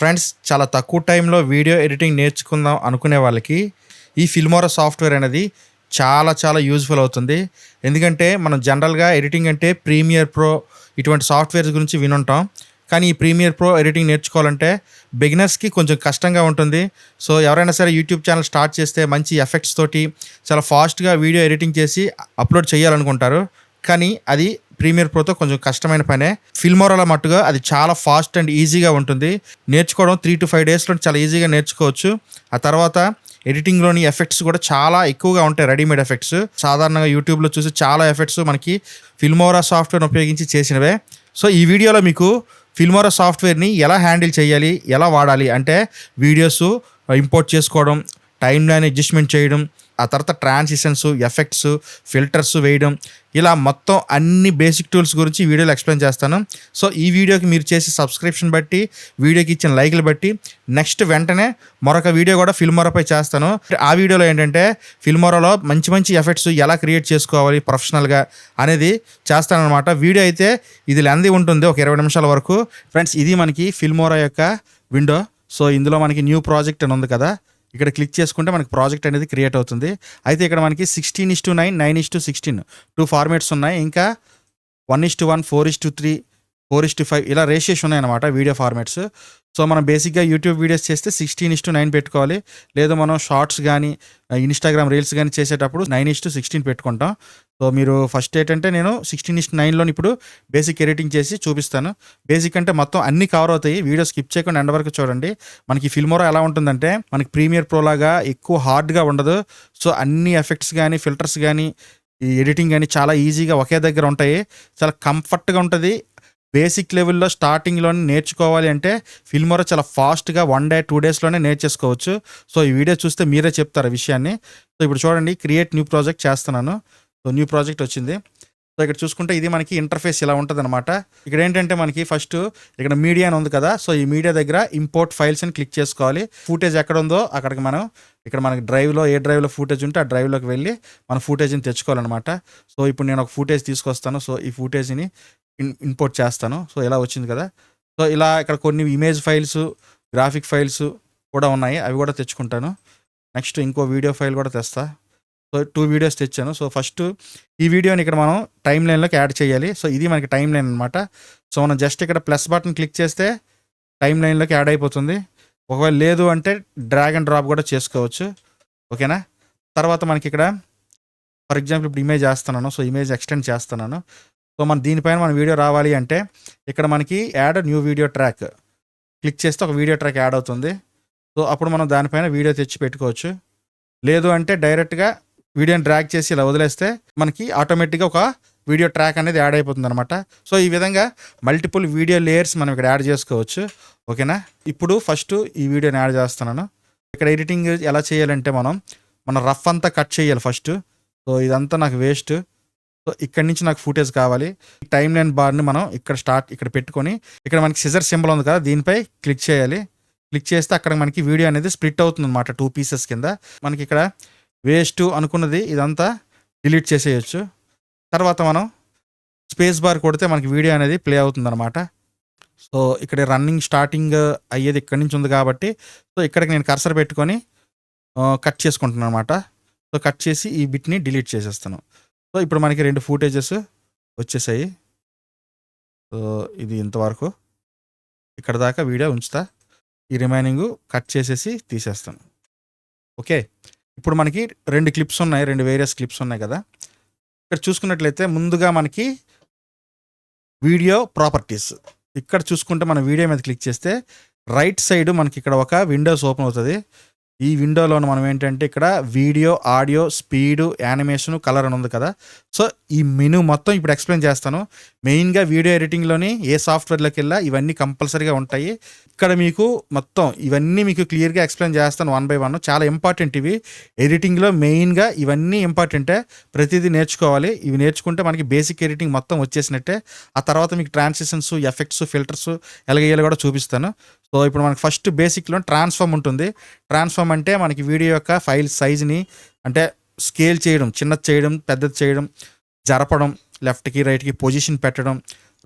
Friends, చాలా తక్కువ టైంలో వీడియో ఎడిటింగ్ నేర్చుకుందాం అనుకునే వాళ్ళకి ఈ ఫిల్మోరా సాఫ్ట్వేర్ అనేది చాలా చాలా యూజ్ఫుల్ అవుతుంది. ఎందుకంటే మనం జనరల్గా ఎడిటింగ్ అంటే ప్రీమియర్ ప్రో ఇటువంటి సాఫ్ట్వేర్స్ గురించి వినుంటాం. కానీ ఈ ప్రీమియర్ ప్రో ఎడిటింగ్ నేర్చుకోవాలంటే బిగినర్స్కి కొంచెం కష్టంగా ఉంటుంది. సో ఎవరైనా సరే యూట్యూబ్ ఛానల్ స్టార్ట్ చేస్తే మంచి ఎఫెక్ట్స్ తోటి చాలా ఫాస్ట్గా వీడియో ఎడిటింగ్ చేసి అప్లోడ్ చేయాలనుకుంటారు. కానీ అది ప్రీమియర్ ప్రోతో కొంచెం కష్టమైన పనే. ఫిల్మోరాలో మట్టుగా అది చాలా ఫాస్ట్ అండ్ ఈజీగా ఉంటుంది. నేర్చుకోవడం 3 to 5 డేస్లో చాలా ఈజీగా నేర్చుకోవచ్చు. ఆ తర్వాత ఎడిటింగ్లోని ఎఫెక్ట్స్ కూడా చాలా ఎక్కువగా ఉంటాయి, రెడీమేడ్ ఎఫెక్ట్స్. సాధారణంగా యూట్యూబ్లో చూసి చాలా ఎఫెక్ట్స్ మనకి ఫిల్మోరా సాఫ్ట్వేర్ని ఉపయోగించి చేసినవే. సో ఈ వీడియోలో మీకు ఫిల్మోరా సాఫ్ట్వేర్ని ఎలా హ్యాండిల్ చేయాలి, ఎలా వాడాలి అంటే వీడియోస్ ఇంపోర్ట్ చేసుకోవడం, టైమ్ లైన్ అడ్జస్ట్మెంట్ చేయడం, ఆ తర్వాత ట్రాన్సిషన్స్, ఎఫెక్ట్స్, ఫిల్టర్స్ వేయడం, ఇలా మొత్తం అన్ని బేసిక్ టూల్స్ గురించి ఈ వీడియోలో ఎక్స్ప్లెయిన్ చేస్తాను. సో ఈ వీడియోకి మీరు చేసే సబ్స్క్రిప్షన్ బట్టి, వీడియోకి ఇచ్చిన లైక్లు బట్టి నెక్స్ట్ వెంటనే మరొక వీడియో కూడా ఫిల్మోరాపై చేస్తాను. ఆ వీడియోలో ఏంటంటే ఫిల్మోరాలో మంచి మంచి ఎఫెక్ట్స్ ఎలా క్రియేట్ చేసుకోవాలి ప్రొఫెషనల్గా అనేది చేస్తానన్నమాట. వీడియో అయితే ఇది లెంతీ ఉంటుంది, ఒక 20 నిమిషాల వరకు. ఫ్రెండ్స్, ఇది మనకి ఫిల్మోరా యొక్క విండో. సో ఇందులో మనకి న్యూ ప్రాజెక్ట్ అని ఉంది కదా, ఇక్కడ క్లిక్ చేసుకుంటే మనకి ప్రాజెక్ట్ అనేది క్రియేట్ అవుతుంది. అయితే ఇక్కడ మనకి 16:9, 9:16 2 ఫార్మేట్స్ ఉన్నాయి. ఇంకా 1:1, 4:3, 4:5 ఇలా రేషియోస్ ఉన్నాయన్నమాట వీడియో ఫార్మాట్స్. సో మనం బేసిక్గా యూట్యూబ్ వీడియోస్ చేస్తే 16:9 పెట్టుకోవాలి. లేదా మనం షార్ట్స్ కానీ ఇన్స్టాగ్రామ్ రీల్స్ కానీ చేసేటప్పుడు 9:16 పెట్టుకుంటాం. సో మీరు ఫస్ట్ ఏంటంటే నేను 16:9లో ఇప్పుడు బేసిక్ ఎడిటింగ్ చేసి చూపిస్తాను. బేసిక్ అంటే మొత్తం అన్ని కవర్ అవుతాయి, వీడియో స్కిప్ చేయకుండా ఎండ్ వరకు చూడండి. మనకి ఫిల్మోరా ఎలా ఉంటుందంటే మనకి ప్రీమియర్ ప్రో లాగా ఎక్కువ హార్డ్గా ఉండదు. సో అన్ని ఎఫెక్ట్స్ కానీ ఫిల్టర్స్ కానీ ఈ ఎడిటింగ్ కానీ చాలా ఈజీగా ఒకే దగ్గర ఉంటాయి. చాలా కంఫర్ట్గా ఉంటుంది. బేసిక్ లెవెల్లో స్టార్టింగ్లోనే నేర్చుకోవాలి అంటే ఫిల్మోరా చాలా ఫాస్ట్గా 1 day 2 daysలోనే నేర్చేసుకోవచ్చు. సో ఈ వీడియో చూస్తే మీరే చెప్తారు ఆ విషయాన్ని. సో ఇప్పుడు చూడండి, క్రియేట్ న్యూ ప్రాజెక్ట్ చేస్తున్నాను. సో న్యూ ప్రాజెక్ట్ వచ్చింది. సో ఇక్కడ చూసుకుంటే ఇది మనకి ఇంటర్ఫేస్ ఇలా ఉంటుంది అనమాట. ఇక్కడ ఏంటంటే మనకి ఫస్ట్ ఇక్కడ మీడియా అని ఉంది కదా, సో ఈ మీడియా దగ్గర ఇంపోర్ట్ ఫైల్స్ అని క్లిక్ చేసుకోవాలి. ఫూటేజ్ ఎక్కడ ఉందో అక్కడికి మనం ఇక్కడ మనకి డ్రైవ్లో ఏ డ్రైవ్లో ఫూటేజ్ ఉంటే ఆ డ్రైవ్లోకి వెళ్ళి మన ఫూటేజ్ని తెచ్చుకోవాలన్నమాట. సో ఇప్పుడు నేను ఒక ఫూటేజ్ తీసుకొస్తాను. సో ఈ ఫూటేజ్ని ఇంపోర్ట్ చేస్తాను. సో ఇలా వచ్చింది కదా. సో ఇలా ఇక్కడ కొన్ని ఇమేజ్ ఫైల్స్, గ్రాఫిక్ ఫైల్స్ కూడా ఉన్నాయి, అవి కూడా తెచ్చుకుంటాను. నెక్స్ట్ ఇంకో వీడియో ఫైల్ కూడా తెస్తా. సో 2 వీడియోస్ తెచ్చాను. సో ఫస్ట్ ఈ వీడియోని ఇక్కడ మనం టైమ్ లైన్లోకి యాడ్ చేయాలి. సో ఇది మనకి టైమ్ లైన్ అనమాట. సో మనం జస్ట్ ఇక్కడ ప్లస్ బటన్ క్లిక్ చేస్తే టైమ్ లైన్లోకి యాడ్ అయిపోతుంది. ఒకవేళ లేదు అంటే డ్రాగ్ అండ్ డ్రాప్ కూడా చేసుకోవచ్చు. ఓకేనా. తర్వాత మనకి ఇక్కడ ఫర్ ఎగ్జాంపుల్ ఇప్పుడు ఇమేజ్ వేస్తున్నాను. సో ఇమేజ్ ఎక్స్టెండ్ చేస్తున్నాను. సో దీనిపైన మన వీడియో రావాలి అంటే ఇక్కడ మనకి add new video track click చేస్తే ఒక వీడియో ట్రాక్ యాడ్ అవుతుంది. సో అప్పుడు మనం దానిపైన వీడియో తెచ్చి పెట్టుకోవచ్చు. లేదు అంటే డైరెక్ట్గా వీడియోని డ్రాగ్ చేసి ఇలా వదిలేస్తే మనకి ఆటోమేటిక్గా ఒక వీడియో ట్రాక్ అనేది యాడ్ అయిపోతుంది అనమాట. సో ఈ విధంగా మల్టిపుల్ వీడియో లేయర్స్ మనం ఇక్కడ యాడ్ చేసుకోవచ్చు. ఓకేనా. ఇప్పుడు ఫస్ట్ ఈ వీడియోని యాడ్ చేస్తున్నాను. ఇక్కడ ఎడిటింగ్ ఎలా చేయాలంటే మనం రఫ్ అంతా కట్ చేయాలి ఫస్ట్. సో ఇదంతా నాకు వేస్ట్. సో ఇక్కడ నుంచి నాకు ఫుటేజ్ కావాలి. టైమ్ లైన్ బార్ని మనం ఇక్కడ పెట్టుకొని ఇక్కడ మనకి సిజర్ సింబల్ ఉంది కదా, దీనిపై క్లిక్ చేయాలి. క్లిక్ చేస్తే అక్కడ మనకి వీడియో అనేది స్ప్లిట్ అవుతుంది అనమాట 2 pieces కింద. మనకి ఇక్కడ వేస్ట్ అనుకున్నది ఇదంతా డిలీట్ చేసేయచ్చు. తర్వాత మనం స్పేస్ బార్ కొడితే మనకి వీడియో అనేది ప్లే అవుతుంది అనమాట. సో ఇక్కడ రన్నింగ్ స్టార్టింగ్ అయ్యేది ఇక్కడి నుంచి ఉంది కాబట్టి సో ఇక్కడికి నేను కర్సర్ పెట్టుకొని కట్ చేసుకుంటున్నాను అనమాట. సో కట్ చేసి ఈ బిట్ని డిలీట్ చేసేస్తాను. సో ఇప్పుడు మనకి 2 ఫూటేజెస్ వచ్చేసాయి. సో ఇది ఇంతవరకు ఇక్కడ దాకా వీడియో ఉంచుతా. ఈ రిమైనింగ్ కట్ చేసేసి తీసేస్తాను. ఓకే. ఇప్పుడు మనకి 2 క్లిప్స్ ఉన్నాయి, 2 వేరియస్ క్లిప్స్ ఉన్నాయి కదా. ఇక్కడ చూసుకున్నట్లయితే ముందుగా మనకి వీడియో ప్రాపర్టీస్ ఇక్కడ చూసుకుంటే మన వీడియో మీద క్లిక్ చేస్తే రైట్ సైడ్ మనకి ఇక్కడ ఒక విండోస్ ఓపెన్ అవుతుంది. ఈ విండోలో మనం ఏంటంటే ఇక్కడ video, audio, speed, animation, colour అని ఉంది కదా. సో ఈ మెనూ మొత్తం ఇప్పుడు ఎక్స్ప్లెయిన్ చేస్తాను. మెయిన్గా వీడియో ఎడిటింగ్లోని ఏ సాఫ్ట్వేర్లోకి వెళ్ళా ఇవన్నీ కంపల్సరీగా ఉంటాయి. ఇక్కడ మీకు మొత్తం ఇవన్నీ మీకు క్లియర్గా ఎక్స్ప్లెయిన్ చేస్తాను 1 by 1. చాలా ఇంపార్టెంట్ ఇవి ఎడిటింగ్లో. మెయిన్గా ఇవన్నీ ఇంపార్టెంటే, ప్రతిదీ నేర్చుకోవాలి. ఇవి నేర్చుకుంటే మనకి బేసిక్ ఎడిటింగ్ మొత్తం వచ్చేసినట్టే. ఆ తర్వాత మీకు ట్రాన్సిషన్స్, ఎఫెక్ట్స్, ఫిల్టర్స్ ఎలాగేయాలో కూడా చూపిస్తాను. సో ఇప్పుడు మనకి ఫస్ట్ బేసిక్లో ట్రాన్స్ఫార్మ్ ఉంటుంది. ట్రాన్స్ఫార్మ్ అంటే మనకి వీడియో యొక్క ఫైల్ సైజ్ని అంటే స్కేల్ చేయడం, చిన్నది చేయడం, పెద్దది చేయడం, జరపడం, లెఫ్ట్కి రైట్కి పొజిషన్ పెట్టడం,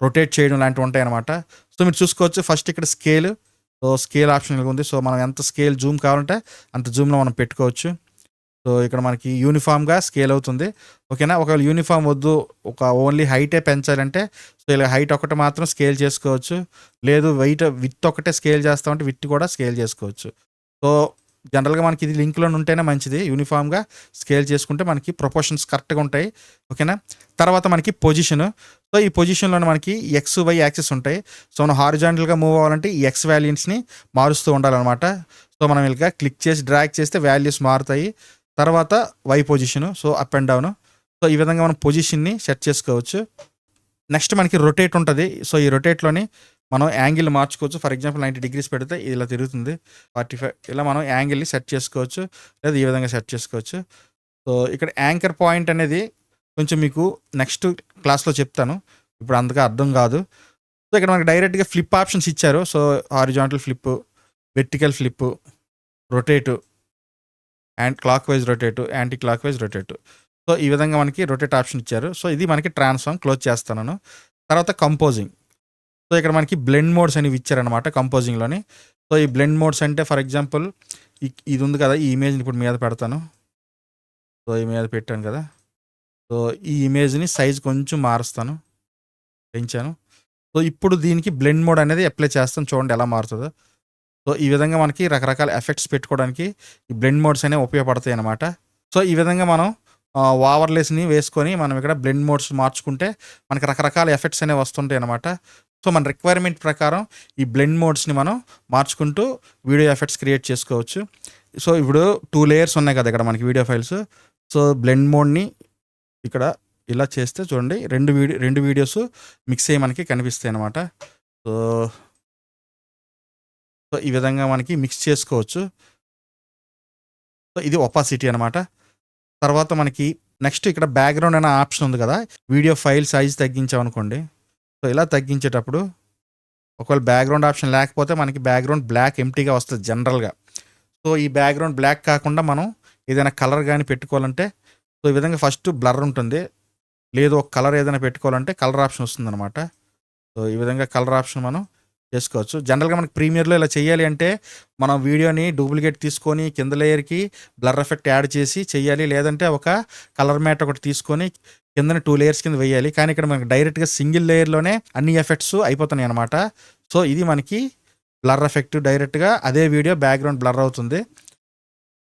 రొటేట్ చేయడం లాంటివి ఉంటాయి అనమాట. సో మీరు చూసుకోవచ్చు ఫస్ట్ ఇక్కడ స్కేల్, సో స్కేల్ ఆప్షన్ ఉంది. సో మనం ఎంత స్కేల్ జూమ్ కావాలంటే అంత జూమ్లో మనం పెట్టుకోవచ్చు. సో ఇక్కడ మనకి యూనిఫామ్గా స్కేల్ అవుతుంది. ఓకేనా. ఒకవేళ యూనిఫామ్ వద్దు, ఒక ఓన్లీ హైటే పెంచాలంటే సో ఇలా హైట్ ఒకటి మాత్రం స్కేల్ చేసుకోవచ్చు. లేదు విత్ ఒకటే స్కేల్ చేస్తామంటే విత్ కూడా స్కేల్ చేసుకోవచ్చు. సో జనరల్గా మనకి ఇది లింక్లో ఉంటేనే మంచిది. యూనిఫామ్గా స్కేల్ చేసుకుంటే మనకి ప్రపోర్షన్స్ కరెక్ట్గా ఉంటాయి. ఓకేనా. తర్వాత మనకి పొజిషన్. సో ఈ పొజిషన్లో మనకి ఎక్స్ వై యాక్సెస్ ఉంటాయి. సో మనం హారిజాంటల్గా మూవ్ అవ్వాలంటే ఈ ఎక్స్ వాల్యూస్ని మారుస్తూ ఉండాలన్నమాట. సో మనం ఇలా క్లిక్ చేసి డ్రాగ్ చేస్తే వాల్యూస్ మారుతాయి. తర్వాత Y position, so up and down. So ఈ విధంగా మనం పొజిషన్ని సెట్ చేసుకోవచ్చు. నెక్స్ట్ మనకి రొటేట్ ఉంటుంది. సో ఈ రొటేట్లోని మనం యాంగిల్ మార్చుకోవచ్చు. ఫర్ ఎగ్జాంపుల్ 90 degrees పెడితే ఇలా తిరుగుతుంది. 45 ఇలా మనం యాంగిల్ని సెట్ చేసుకోవచ్చు, లేదా ఈ విధంగా సెట్ చేసుకోవచ్చు. సో ఇక్కడ యాంకర్ పాయింట్ అనేది కొంచెం మీకు నెక్స్ట్ క్లాస్లో చెప్తాను, ఇప్పుడు అంతగా అర్థం కాదు. సో ఇక్కడ మనకి డైరెక్ట్గా ఫ్లిప్ ఆప్షన్స్ ఇచ్చారు. So horizontal flip, vertical flip, rotate, and clock wise rotate, anti clock wise rotate. So ఈ విధంగా మనకి రొటేట్ ఆప్షన్ ఇచ్చారు. సో ఇది మనకి ట్రాన్స్ఫార్మ్. క్లోజ్ చేస్తాను. తర్వాత కంపోజింగ్. సో ఇక్కడ మనకి బ్లెండ్ మోడ్స్ అనేవి ఇచ్చారనమాట కంపోజింగ్లోని. సో ఈ బ్లెండ్ మోడ్స్ అంటే ఫర్ ఎగ్జాంపుల్ ఇది ఉంది కదా, ఈ ఇమేజ్ని ఇప్పుడు మీద పెడతాను. సో ఈ మీద పెట్టాను కదా. సో ఈ ఇమేజ్ని సైజ్ కొంచెం మారుస్తాను, పెంచాను. సో ఇప్పుడు దీనికి బ్లెండ్ మోడ్ అనేది అప్లై చేస్తాను, చూడండి ఎలా మారుతుందో. సో ఈ విధంగా మనకి రకరకాల ఎఫెక్ట్స్ పెట్టుకోవడానికి ఈ బ్లెండ్ మోడ్స్ అనేవి ఉపయోగపడతాయి అన్నమాట. సో ఈ విధంగా మనం ఓవర్లేస్ని వేసుకొని మనం ఇక్కడ బ్లెండ్ మోడ్స్ మార్చుకుంటే మనకి రకరకాల ఎఫెక్ట్స్ అనేవి వస్తుంటాయి అన్నమాట. సో మన రిక్వైర్మెంట్ ప్రకారం ఈ బ్లెండ్ మోడ్స్ని మనం మార్చుకుంటూ వీడియో ఎఫెక్ట్స్ క్రియేట్ చేసుకోవచ్చు. సో ఇప్పుడు 2 layers ఉన్నాయి కదా ఇక్కడ మనకి వీడియో ఫైల్స్. సో బ్లెండ్ మోడ్ని ఇక్కడ ఇలా చేస్తే చూడండి రెండు వీడియోస్ మిక్స్ అయ్యి మనకి కనిపిస్తాయి అన్నమాట. సో సో ఈ విధంగా మనకి మిక్స్ చేసుకోవచ్చు. సో ఇది ఒపాసిటీ అనమాట. తర్వాత మనకి నెక్స్ట్ ఇక్కడ బ్యాక్గ్రౌండ్ అనే ఆప్షన్ ఉంది కదా, వీడియో ఫైల్ సైజ్ తగ్గించామనుకోండి. సో ఇలా తగ్గించేటప్పుడు ఒకవేళ బ్యాక్గ్రౌండ్ ఆప్షన్ లేకపోతే మనకి బ్యాక్గ్రౌండ్ బ్లాక్ ఎంటీగా వస్తుంది జనరల్గా. సో ఈ బ్యాక్గ్రౌండ్ బ్లాక్ కాకుండా మనం ఏదైనా కలర్ కానీ పెట్టుకోవాలంటే సో ఈ విధంగా ఫస్ట్ బ్లర్ ఉంటుంది, లేదు ఒక కలర్ ఏదైనా పెట్టుకోవాలంటే కలర్ ఆప్షన్ వస్తుంది అనమాట. సో ఈ విధంగా కలర్ ఆప్షన్ మనం చేసుకోవచ్చు. జనరల్గా మనకి ప్రీమియర్లో ఇలా చేయాలి అంటే మనం వీడియోని డూప్లికేట్ తీసుకొని కింద లేయర్కి బ్లర్ ఎఫెక్ట్ యాడ్ చేసి చేయాలి, లేదంటే ఒక కలర్ మ్యాట్ ఒకటి తీసుకొని కింద 2 layers కింద వేయాలి. కానీ ఇక్కడ మనకి డైరెక్ట్గా సింగిల్ లేయర్లోనే అన్ని ఎఫెక్ట్స్ అయిపోతున్నాయి అనమాట. సో ఇది మనకి బ్లర్ ఎఫెక్ట్, డైరెక్ట్గా అదే వీడియో బ్యాక్గ్రౌండ్ బ్లర్ అవుతుంది.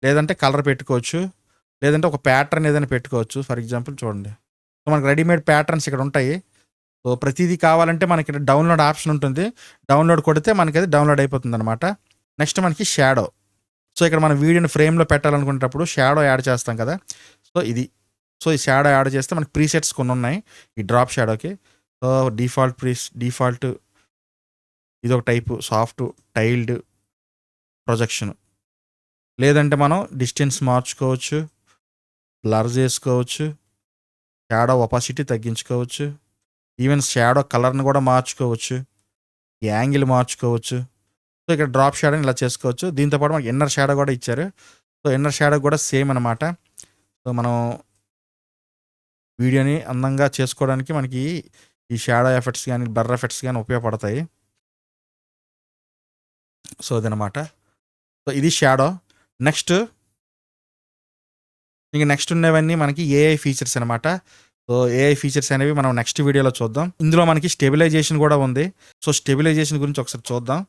లేదంటే కలర్ పెట్టుకోవచ్చు, లేదంటే ఒక ప్యాటర్న్ ఏదైనా పెట్టుకోవచ్చు. ఫర్ ఎగ్జాంపుల్ చూడండి, సో మనకి రెడీమేడ్ ప్యాటర్న్స్ ఇక్కడ ఉంటాయి. సో ప్రతిదీ కావాలంటే మనకి ఇక్కడ డౌన్లోడ్ ఆప్షన్ ఉంటుంది, డౌన్లోడ్ కొడితే మనకి అది డౌన్లోడ్ అయిపోతుంది అనమాట. నెక్స్ట్ మనకి షాడో. సో ఇక్కడ మన వీడియోని ఫ్రేమ్లో పెట్టాలనుకునేటప్పుడు షాడో యాడ్ చేస్తాం కదా. సో ఇది సో ఈ షాడో యాడ్ చేస్తే మనకి ప్రీసెట్స్ కొన్ని ఉన్నాయి ఈ డ్రాప్ షాడోకి. సో డిఫాల్ట్ ఇది ఒక టైపు, సాఫ్ట్, టైల్డ్, ప్రొజెక్షన్. లేదంటే మనం డిస్టెన్స్ మార్చుకోవచ్చు, బ్లర్ చేసుకోవచ్చు, షాడో ఒపాసిటీ తగ్గించుకోవచ్చు, ఈవెన్ షాడో కలర్ని కూడా మార్చుకోవచ్చు, యాంగిల్ మార్చుకోవచ్చు. సో ఇక్కడ డ్రాప్ షాడోని ఇలా చేసుకోవచ్చు. దీంతోపాటు మనకి ఇన్నర్ షాడో కూడా ఇచ్చారు. సో ఇన్నర్ షాడో కూడా సేమ్ అనమాట. సో మనం వీడియోని అందంగా చేసుకోవడానికి మనకి ఈ షాడో ఎఫెక్ట్స్ కానీ బ్లర్ ఎఫెక్ట్స్ కానీ ఉపయోగపడతాయి. సో అదనమాట. సో ఇది షాడో. నెక్స్ట్ ఉండేవన్నీ మనకి ఏఐ ఫీచర్స్ అనమాట. సో ఏఐ ఫీచర్స్ అనేవి మనం నెక్స్ట్ వీడియోలో చూద్దాం. ఇందులో మనకి స్టెబిలైజేషన్ కూడా ఉంది. సో స్టెబిలైజేషన్ గురించి ఒకసారి చూద్దాం.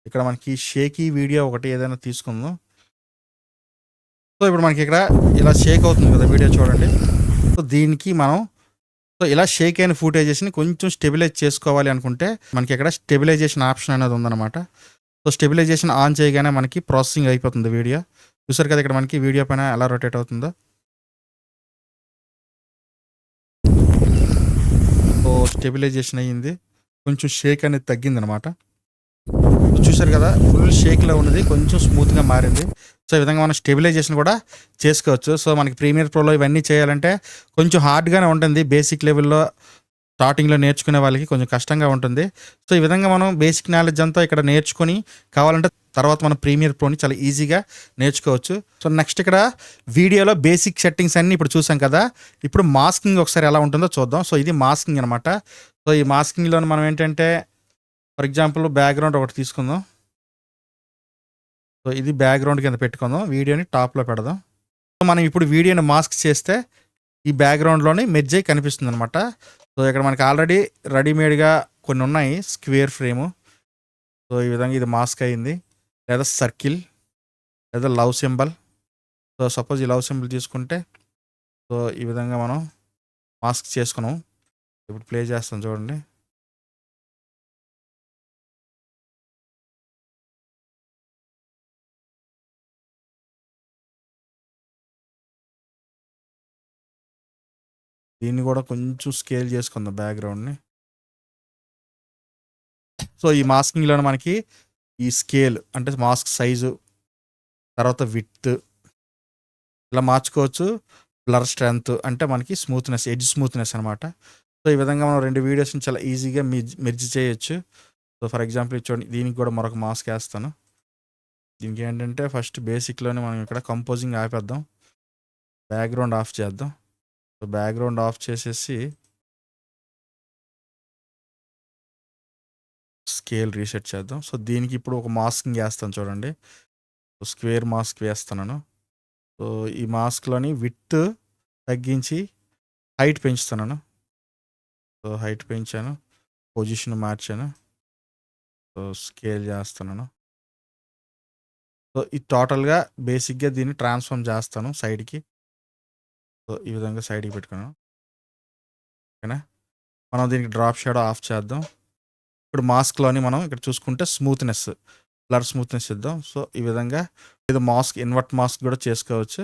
ఇక్కడ మనకి షేకీ వీడియో ఒకటి ఏదైనా తీసుకుందాం. సో ఇప్పుడు మనకి ఇక్కడ ఇలా షేక్ అవుతుంది కదా వీడియో, చూడండి. సో దీనికి మనం సో ఇలా షేక్ అయిన ఫుటేజెస్ని కొంచెం స్టెబిలైజ్ చేసుకోవాలి అనుకుంటే మనకి ఇక్కడ స్టెబిలైజేషన్ ఆప్షన్ అనేది ఉందన్నమాట. సో స్టెబిలైజేషన్ ఆన్ చేయగానే మనకి ప్రాసెసింగ్ అయిపోతుంది వీడియో. చూసారు కదా ఇక్కడ మనకి వీడియో పైన ఎలా రొటేట్ అవుతుందో. సో స్టెబిలైజేషన్ అయ్యింది, కొంచెం షేక్ అనేది తగ్గింది అనమాట. చూసారు కదా, ఫుల్ షేక్లో ఉన్నది కొంచెం స్మూత్గా మారింది. సో ఈ విధంగా మనం స్టెబిలైజేషన్ కూడా చేసుకోవచ్చు. సో మనకి ప్రీమియర్ ప్రోలో ఇవన్నీ చేయాలంటే కొంచెం హార్డ్గానే ఉంటుంది. బేసిక్ లెవెల్లో స్టార్టింగ్లో నేర్చుకునే వాళ్ళకి కొంచెం కష్టంగా ఉంటుంది. సో ఈ విధంగా మనం బేసిక్ నాలెడ్జ్ అంతా ఇక్కడ నేర్చుకొని కావాలంటే తర్వాత మనం ప్రీమియర్ ప్రోని చాలా ఈజీగా నేర్చుకోవచ్చు. సో నెక్స్ట్ ఇక్కడ వీడియోలో బేసిక్ సెట్టింగ్స్ అన్నీ ఇప్పుడు చూసాం కదా. ఇప్పుడు మాస్కింగ్ ఒకసారి ఎలా ఉంటుందో చూద్దాం. సో ఇది మాస్కింగ్ అనమాట. సో ఈ మాస్కింగ్లో మనం ఏంటంటే ఫర్ ఎగ్జాంపుల్ బ్యాక్గ్రౌండ్ ఒకటి తీసుకుందాం. సో ఇది బ్యాక్గ్రౌండ్ కింద పెట్టుకుందాం. వీడియోని టాప్‌లో పెడదాం. సో మనం ఇప్పుడు వీడియోని మాస్క్ చేస్తే ఈ బ్యాక్‌గ్రౌండ్‌లోని మెర్జ్ అయ్యి కనిపిస్తుందనమాట. సో ఇక్కడ మనకి ఆల్రెడీ రెడీమేడ్‌గా కొన్ని ఉన్నాయి. Square frame. సో ఈ విధంగా ఇది మాస్క్ అయింది. లేదా సర్కిల్ లేదా లవ్ సింబల్. సో సపోజ్ ఈ లవ్ సింబల్ తీసుకుంటే సో ఈ విధంగా మనం మాస్క్ చేసుకున్నాం. ఇప్పుడు ప్లే చేస్తాను చూడండి. దీన్ని కూడా కొంచెం స్కేల్ చేసుకుందాం బ్యాక్‌గ్రౌండ్‌ని. సో ఈ మాస్కింగ్‌లోనే మనకి ఈ స్కేల్ అంటే మాస్క్ సైజు, తర్వాత విడ్త్ ఇలా మార్చుకోవచ్చు. బ్లర్ స్ట్రెంత్ అంటే మనకి స్మూత్‌నెస్, ఎడ్జ్ స్మూత్‌నెస్ అనమాట. సో ఈ విధంగా మనం 2 వీడియోస్‌ని చాలా ఈజీగా మెర్జ్ చేయొచ్చు. సో ఫర్ ఎగ్జాంపుల్ ఇది చూడండి. దీనికి కూడా మరొక మాస్క్ ఏస్తాను. దీనికి ఏంటంటే ఫస్ట్ బేసిక్‌లోనే మనం ఇక్కడ కంపోజింగ్ ఆపేద్దాం. బ్యాక్‌గ్రౌండ్ ఆఫ్ చేద్దాం. సో బ్యాక్‌గ్రౌండ్ ఆఫ్ చేసేసి స్కేల్ రీసెట్ చేద్దాం. సో దీనికి ఇప్పుడు ఒక మాస్కింగ్ ఏస్తాను చూడండి. స్క్వేర్ మాస్క్ వేస్తున్నాను. సో ఈ మాస్క్‌లోని విడ్త్ తగ్గించి హైట్ పెంచుతున్నాను. సో హైట్ పెంచాను. పొజిషన్ మార్చాను. సో స్కేల్ చేస్తున్నాను. సో ఇది టోటల్‌గా బేసిక్‌గా దీన్ని ట్రాన్స్‌ఫార్మ్ చేస్తాను సైడ్‌కి. సో ఈ విధంగా సైడ్‌కి పెట్టుకున్నాను. ఓకేనా? మనం దీనికి డ్రాప్ షాడో ఆఫ్ చేద్దాం. ఇప్పుడు మాస్క్‌లోని మనం ఇక్కడ చూసుకుంటే స్మూత్‌నెస్, బ్లర్ స్మూత్‌నెస్ ఇద్దాం. సో ఈ విధంగా ఇది మాస్క్ ఇన్వర్ట్ మాస్క్ కూడా చేసుకోవచ్చు.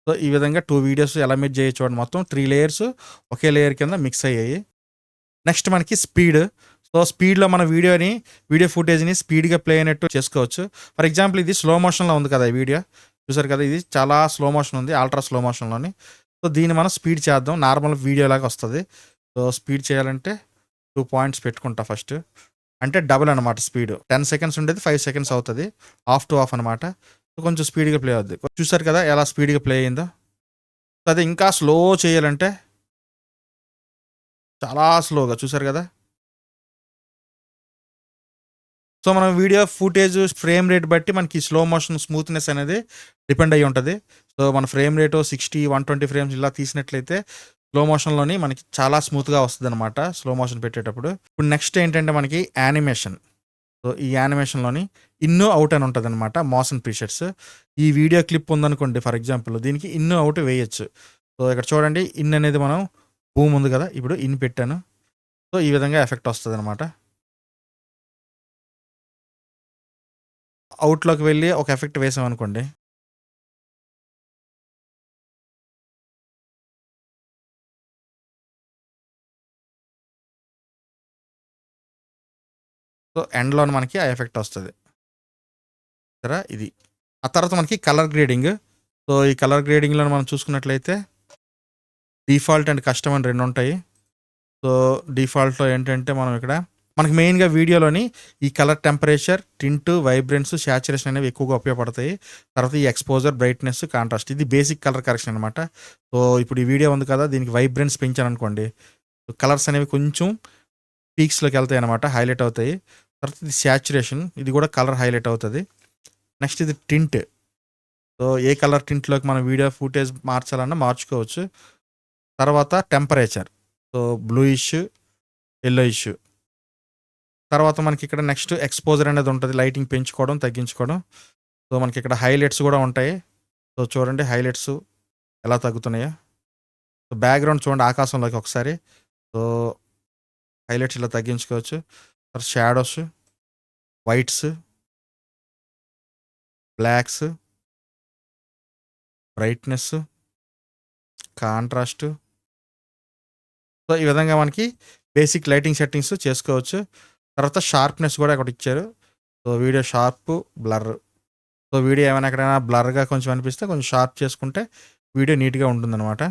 సో ఈ విధంగా 2 వీడియోస్ ఎలా మెర్జ్ చేయొచ్చు చూడండి. మొత్తం 3 లేయర్స్ ఒకే లేయర్ కింద మిక్స్ అయ్యాయి. నెక్స్ట్ మనకి స్పీడ్. సో స్పీడ్‌లో మన వీడియో ఫుటేజ్‌ని స్పీడ్‌గా ప్లే అయినట్టు చేసుకోవచ్చు. ఫర్ ఎగ్జాంపుల్ ఇది స్లో మోషన్‌లో ఉంది కదా! ఈ వీడియో. చూసారు కదా! ఇది చాలా స్లో మోషన్ ఉంది. అల్ట్రా స్లో మోషన్‌లోని. సో దీన్ని మనం స్పీడ్ చేద్దాం. నార్మల్ వీడియో లాగా వస్తది. సో స్పీడ్ చేయాలంటే 2 పాయింట్స్ పెట్టుకుంటా ఫస్ట్. అంటే డబుల్ అనమాట స్పీడ్. 10 సెకండ్స్ ఉండేది 5 సెకండ్స్ అవుతది. ఆఫ్ టు ఆఫ్ అనమాట. కొంచెం స్పీడ్‌గా ప్లే అవుద్ది. చూసారు కదా! ఎలా స్పీడ్‌గా ప్లే అయిందో. అదే ఇంకా స్లో చేయాలంటే చాలా స్లోగా చూసారు కదా! సో మనం వీడియో ఫుటేజ్ ఫ్రేమ్ రేట్ బట్టి మనకి స్లో మోషన్ స్మూత్‌నెస్ అనేది డిపెండ్ అయ్యి ఉంటది. సో మన ఫ్రేమ్ రేటు 60, 120 ఫ్రేమ్స్ ఇలా తీసినట్లయితే స్లో మోషన్‌లోని మనకి చాలా స్మూత్‌గా వస్తదనమాట. స్లో మోషన్ పెట్టేటప్పుడు. ఇప్పుడు నెక్స్ట్ ఏంటంటే మనకి యానిమేషన్. సో ఈ యానిమేషన్‌లోని ఇన్, ఔట్ అని ఉంటదనమాట. Motion presets. ఈ వీడియో క్లిప్ ఉందనుకోండి ఫర్ ఎగ్జాంపుల్ దీనికి ఇన్, ఔట్ వేయొచ్చు. సో ఇక్కడ చూడండి ఇన్ అనేది మనం బూమ్ ఉంది కదా! ఇప్పుడు ఇన్ పెట్టాను. సో ఈ విధంగా ఎఫెక్ట్ వస్తదనమాట. ఔట్‌లోకి వెళ్ళి ఒక ఎఫెక్ట్ వేసామనుకోండి. సో ఎండ్‌లోన మనకి ఆ ఎఫెక్ట్ వస్తది. చూసారా ఇది. ఆ తర్వాత మనకి కలర్ గ్రేడింగ్. సో ఈ కలర్ గ్రేడింగ్‌లో మనం చూసుకున్నట్లయితే డిఫాల్ట్ అండ్ కస్టమ్ అని 2 ఉంటాయి. సో డిఫాల్ట్‌లో ఏంటంటే మనం ఇక్కడ మనకి మెయిన్‌గా వీడియోలోని ఈ colour temperature, tint, vibrance, saturation అనేవి ఎక్కువగా ఉపయోగపడతాయి. తర్వాత ఈ ఎక్స్‌పోజర్, బ్రైట్‌నెస్, కాంట్రాస్ట్ ఇది బేసిక్ కలర్ కరెక్షన్ అనమాట. సో ఇప్పుడు ఈ వీడియో ఉంది కదా! దీనికి వైబ్రెన్స్ పెంచాననుకోండి. కలర్స్ అనేవి కొంచెం పీక్స్‌లోకి వెళ్తాయన్నమాట. హైలైట్ అవుతాయి. తర్వాత ఇది సాచురేషన్ ఇది కూడా కలర్ హైలైట్ అవుతది. నెక్స్ట్ ఇది టింట్. సో ఏ కలర్ టింట్‌లోకి మనం వీడియో ఫుటేజ్ మార్చాలన్నా మార్చుకోవచ్చు. తర్వాత టెంపరేచర్. So bluish, yellowish. తర్వాత మనకి ఇక్కడ నెక్స్ట్ ఎక్స్‌పోజర్ అనేది ఉంటది. లైటింగ్ పెంచుకోవడం, తగ్గించుకోవడం. సో మనకి ఇక్కడ హైలైట్స్ కూడా ఉంటాయి. సో చూడండి హైలైట్స్ ఎలా తగ్గుతున్నాయో. సో బ్యాక్‌గ్రౌండ్ చూడండి ఆకాశంలోకి ఒకసారి. సో హైలైట్స్ ఇలా తగ్గించుకోవచ్చు. తర్వాత shadows, whites, blocks, brightness, contrast. So ఈ విధంగా మనకి బేసిక్ లైటింగ్ సెట్టింగ్స్ చేసుకోవచ్చు. తర్వాత షార్ప్‌నెస్ కూడా ఒకటిచ్చారు. So video sharp, blur. So video ఏమైనా ఎక్కడైనా బ్లర్‌గా కొంచెం అనిపిస్తే కొంచెం షార్ప్ చేసుకుంటే వీడియో నీట్‌గా ఉంటుందనమాట.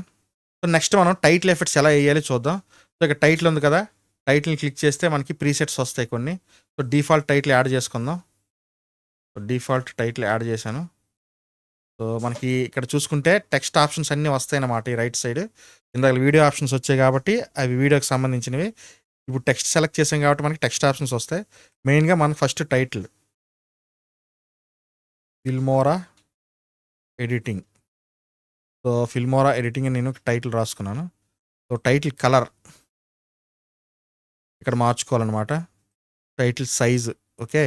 సో నెక్స్ట్ మనం టైటిల్ ఎఫెక్ట్స్ ఎలా ఎయ్యాలో చూద్దాం. సో ఇక్కడ టైటిల్ ఉంది కదా! టైటిల్‌ని క్లిక్ చేస్తే మనకి ప్రీసెట్స్ వస్తాయి కొన్ని. సో డిఫాల్ట్ టైటిల్ యాడ్ చేసుకుందాం. సో డిఫాల్ట్ టైటిల్ యాడ్ చేశాను. సో మనకి ఇక్కడ చూసుకుంటే టెక్స్ట్ ఆప్షన్స్ అన్నీ వస్తాయన్నమాట ఈ రైట్ సైడ్. ఇందాక వీడియో ఆప్షన్స్ వచ్చాయి కాబట్టి అవి వీడియోకి సంబంధించినవి. ఇప్పుడు టెక్స్ట్ సెలెక్ట్ చేసాం కాబట్టి మనకి టెక్స్ట్ ఆప్షన్స్ వస్తాయి. మెయిన్‌గా మనకు first title. Filmora editing. So Filmora editing అని నేను టైటిల్ రాసుకున్నాను. సో టైటిల్ కలర్ ఇక్కడ మార్చుకోవాలన్నమాట. Title size, okay,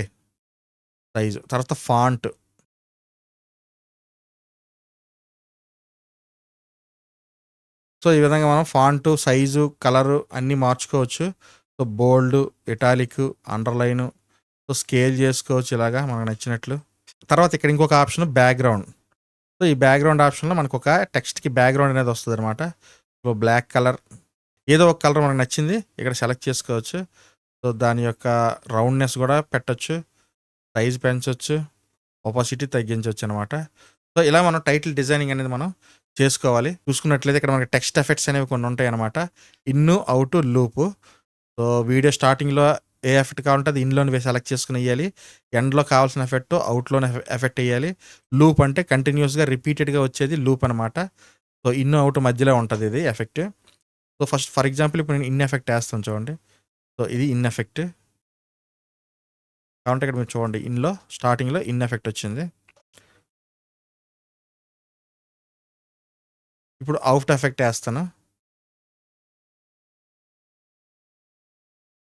size. తర్వాత ఫాంట్, సో ఈ విధంగా మనం ఫాంటు, సైజు, కలరు అన్నీ మార్చుకోవచ్చు. So bold, italic, underline, so scale చేసుకోవచ్చు ఇలాగా మనకు నచ్చినట్లు. తర్వాత ఇక్కడ ఇంకొక ఆప్షన్ బ్యాక్గ్రౌండ్. సో ఈ బ్యాక్గ్రౌండ్ ఆప్షన్లో మనకు ఒక టెక్స్ట్కి బ్యాక్గ్రౌండ్ అనేది వస్తుంది అనమాట. సో బ్లాక్ కలర్, ఏదో ఒక కలర్ మనకు నచ్చింది ఇక్కడ సెలెక్ట్ చేసుకోవచ్చు. సో దాని యొక్క రౌండ్నెస్ కూడా పెట్టచ్చు, సైజ్ పెంచవచ్చు, ఒపాసిటీ తగ్గించవచ్చు అనమాట. సో ఇలా మనం టైటిల్ డిజైనింగ్ అనేది మనం చేసుకోవాలి. చూసుకున్నట్లయితే ఇక్కడ మనకి టెక్స్ట్ ఎఫెక్ట్స్ అనేవి కొన్ని ఉంటాయి అనమాట. In, out, loop. So video స్టార్టింగ్లో ఏ ఎఫెక్ట్ కావాలంటే అది ఇన్లోని సెలెక్ట్ చేసుకుని వేయాలి. ఎండ్లో కావాల్సిన ఎఫెక్ట్ అవుట్లోనే ఎఫెక్ట్ వేయాలి. లూప్ అంటే కంటిన్యూస్గా రిపీటెడ్గా వచ్చేది లూప్ అనమాట. సో ఇన్, అవుట్ మధ్యలో ఉంటుంది ఇది effect. So first for example ఇప్పుడు నేను ఇన్ ఎఫెక్ట్ వేస్తాను చూడండి. సో ఇది ఇన్ ఎఫెక్ట్ కాబట్టి ఇక్కడ మీరు చూడండి, ఇన్లో స్టార్టింగ్లో ఇన్ ఎఫెక్ట్ వచ్చింది. ఇప్పుడు అవుట్ ఎఫెక్ట్ వేస్తాను.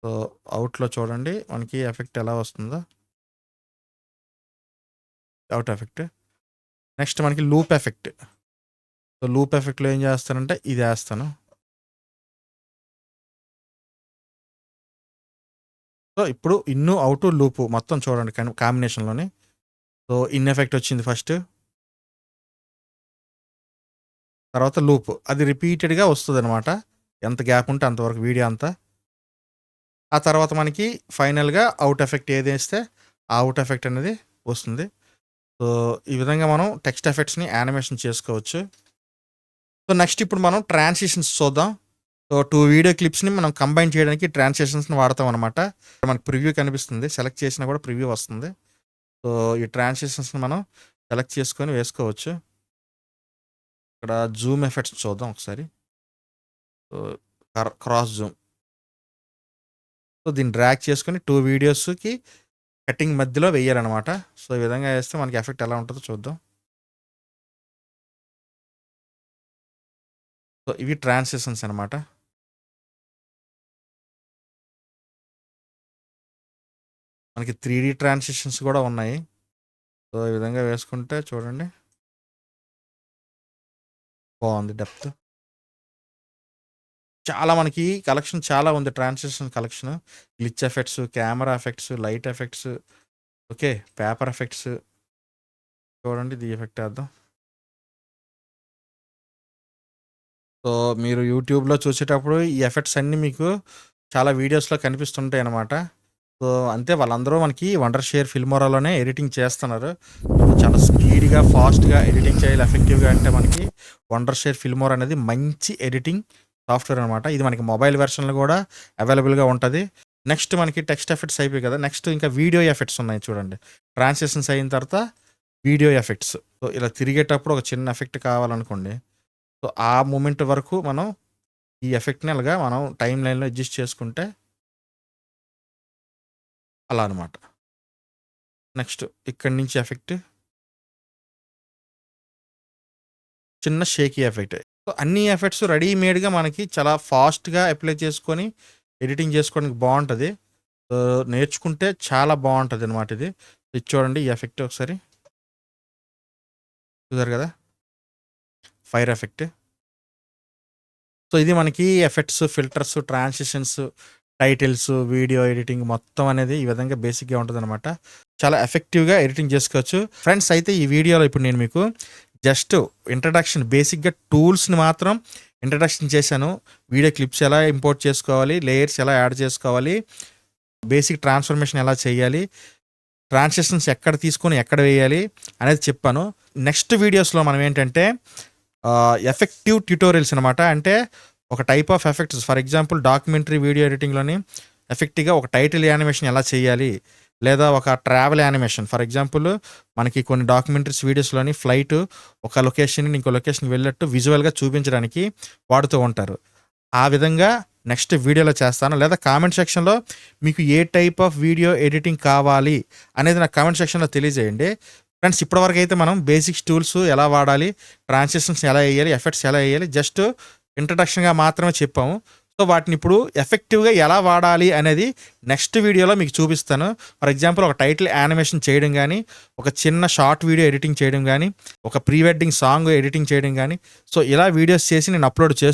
సో అవుట్లో చూడండి మనకి ఎఫెక్ట్ ఎలా వస్తుందో, అవుట్ ఎఫెక్ట్. నెక్స్ట్ మనకి లూప్ ఎఫెక్ట్. సో లూప్ ఎఫెక్ట్లో ఏం చేస్తానంటే ఇది వేస్తాను. సో ఇప్పుడు ఇన్ను, అవుట్, లూపు మొత్తం చూడండి కాంబినేషన్లోని. సో ఇన్ ఎఫెక్ట్ వచ్చింది ఫస్ట్, తర్వాత లూప్, అది రిపీటెడ్గా వస్తుంది అనమాట. ఎంత గ్యాప్ ఉంటే అంతవరకు వీడియో అంతా. ఆ తర్వాత మనకి ఫైనల్గా అవుట్ ఎఫెక్ట్ ఏది వేస్తే ఆ అవుట్ ఎఫెక్ట్ అనేది వస్తుంది. సో ఈ విధంగా మనం టెక్స్ట్ ఎఫెక్ట్స్ని యానిమేషన్ చేసుకోవచ్చు. సో నెక్స్ట్ ఇప్పుడు మనం ట్రాన్సిషన్స్ చూద్దాం. సో 2 వీడియో క్లిప్స్ని మనం కంబైన్ చేయడానికి ట్రాన్సిషన్స్ని వాడతాం అనమాట. మనకు ప్రివ్యూ కనిపిస్తుంది, సెలెక్ట్ చేసినా కూడా ప్రివ్యూ వస్తుంది. సో ఈ ట్రాన్సిషన్స్ని మనం సెలెక్ట్ చేసుకొని వేసుకోవచ్చు. ఇక్కడ జూమ్ ఎఫెక్ట్స్ చూద్దాం ఒకసారి. So cross Zoom. సో దీన్ని డ్రాగ్ చేసుకొని 2 వీడియోస్కి కటింగ్ మధ్యలో వేయాలన్నమాట. సో ఈ విధంగా వేస్తే మనకి ఎఫెక్ట్ ఎలా ఉంటుందో చూద్దాం. సో ఇవి ట్రాన్సిషన్స్ అనమాట. మనకి 3D ట్రాన్సిషన్స్ కూడా ఉన్నాయి. సో ఈ విధంగా వేసుకుంటే చూడండి బాగుంది డెప్త్. చాలా మనకి కలెక్షన్ చాలా ఉంది, transition collection. Glitch effects, camera effects, light effects, okay, paper effects. చూడండి ఇది ఎఫెక్ట్ వేద్దాం. సో మీరు యూట్యూబ్లో చూసేటప్పుడు ఈ ఎఫెక్ట్స్ అన్నీ మీకు చాలా వీడియోస్లో కనిపిస్తుంటాయి అన్నమాట. సో అంతే, వాళ్ళందరూ మనకి వండర్షేర్ ఫిల్మోరాలోనే ఎడిటింగ్ చేస్తున్నారు. చాలా స్పీడ్గా, ఫాస్ట్గా ఎడిటింగ్ చేయాలి, ఎఫెక్టివ్గా అంటే మనకి వండర్షేర్ ఫిల్మోరా అనేది మంచి ఎడిటింగ్ సాఫ్ట్వేర్ అనమాట. ఇది మనకి మొబైల్ వెర్షన్లో కూడా అవైలబుల్గా ఉంటుంది. నెక్స్ట్ మనకి టెక్స్ట్ ఎఫెక్ట్స్ అయిపోయి కదా, నెక్స్ట్ ఇంకా వీడియో ఎఫెక్ట్స్ ఉన్నాయి చూడండి. ట్రాన్సిషన్స్ అయిన తర్వాత వీడియో ఎఫెక్ట్స్. సో ఇలా తిరిగేటప్పుడు ఒక చిన్న ఎఫెక్ట్ కావాలనుకోండి, సో ఆ మూమెంట్ వరకు మనం ఈ ఎఫెక్ట్ని అలాగా మనం టైం లైన్లో అడ్జస్ట్ చేసుకుంటే అలా అనమాట. నెక్స్ట్ ఇక్కడి నుంచి ఎఫెక్ట్ చిన్న షేకీ ఎఫెక్ట్. సో అన్ని ఎఫెక్ట్స్ రెడీమేడ్గా మనకి చాలా ఫాస్ట్గా అప్లై చేసుకొని ఎడిటింగ్ చేసుకోవడానికి బాగుంటుంది. సో నేర్చుకుంటే చాలా బాగుంటుంది అనమాట ఇది. ఇది చూడండి ఈ ఎఫెక్ట్ ఒకసారి చూసారు కదా, ఫైర్ ఎఫెక్ట్. సో ఇది మనకి effects, filters, transitions, titles, video editing మొత్తం అనేది ఈ విధంగా బేసిక్గా ఉంటుంది అనమాట. చాలా ఎఫెక్టివ్గా ఎడిటింగ్ చేసుకోవచ్చు ఫ్రెండ్స్. అయితే ఈ వీడియోలో ఇప్పుడు నేను మీకు జస్ట్ ఇంట్రడక్షన్, బేసిక్గా టూల్స్ని మాత్రం ఇంట్రడక్షన్ చేశాను. వీడియో క్లిప్స్ ఎలా ఇంపోర్ట్ చేసుకోవాలి, లేయర్స్ ఎలా యాడ్ చేసుకోవాలి, బేసిక్ ట్రాన్స్ఫర్మేషన్ ఎలా చేయాలి, ట్రాన్సిషన్స్ ఎక్కడ తీసుకొని ఎక్కడ వేయాలి అనేది చెప్పాను. నెక్స్ట్ వీడియోస్లో మనం ఏంటంటే ఎఫెక్టివ్ ట్యూటోరియల్స్ అనమాట. అంటే ఒక type of effects, for example documentary video ఎడిటింగ్లోని ఎఫెక్టివ్గా ఒక టైటిల్ యానిమేషన్ ఎలా చేయాలి, లేదా ఒక ట్రావెల్ యానిమేషన్. ఫర్ ఎగ్జాంపుల్ మనకి కొన్ని డాక్యుమెంటరీస్ వీడియోస్లోని ఫ్లైట్ ఒక లొకేషన్ ఇంకో లొకేషన్కి వెళ్ళినట్టు విజువల్గా చూపించడానికి వాడుతూ ఉంటారు. ఆ విధంగా నెక్స్ట్ వీడియోలో చేస్తాను. లేదా కామెంట్ సెక్షన్లో మీకు ఏ టైప్ ఆఫ్ వీడియో ఎడిటింగ్ కావాలి అనేది నాకు కామెంట్ సెక్షన్లో తెలియజేయండి. ఫ్రెండ్స్ ఇప్పటివరకు అయితే మనం బేసిక్స్ టూల్స్ ఎలా వాడాలి, ట్రాన్సిషన్స్ ఎలా వేయాలి, ఎఫెక్ట్స్ ఎలా వేయాలి జస్ట్ ఇంట్రడక్షన్గా మాత్రమే చెప్పాము. సో వాటిని ఇప్పుడు ఎఫెక్టివ్గా ఎలా వాడాలి అనేది నెక్స్ట్ వీడియోలో మీకు చూపిస్తాను. ఫర్ ఎగ్జాంపుల్ ఒక టైటిల్ యానిమేషన్ చేయడం కానీ, ఒక చిన్న షార్ట్ వీడియో ఎడిటింగ్ చేయడం కానీ, ఒక ప్రీ వెడ్డింగ్ సాంగ్ ఎడిటింగ్ చేయడం కానీ, సో ఇలా వీడియోస్ చేసి నేను అప్లోడ్ చేస్తూ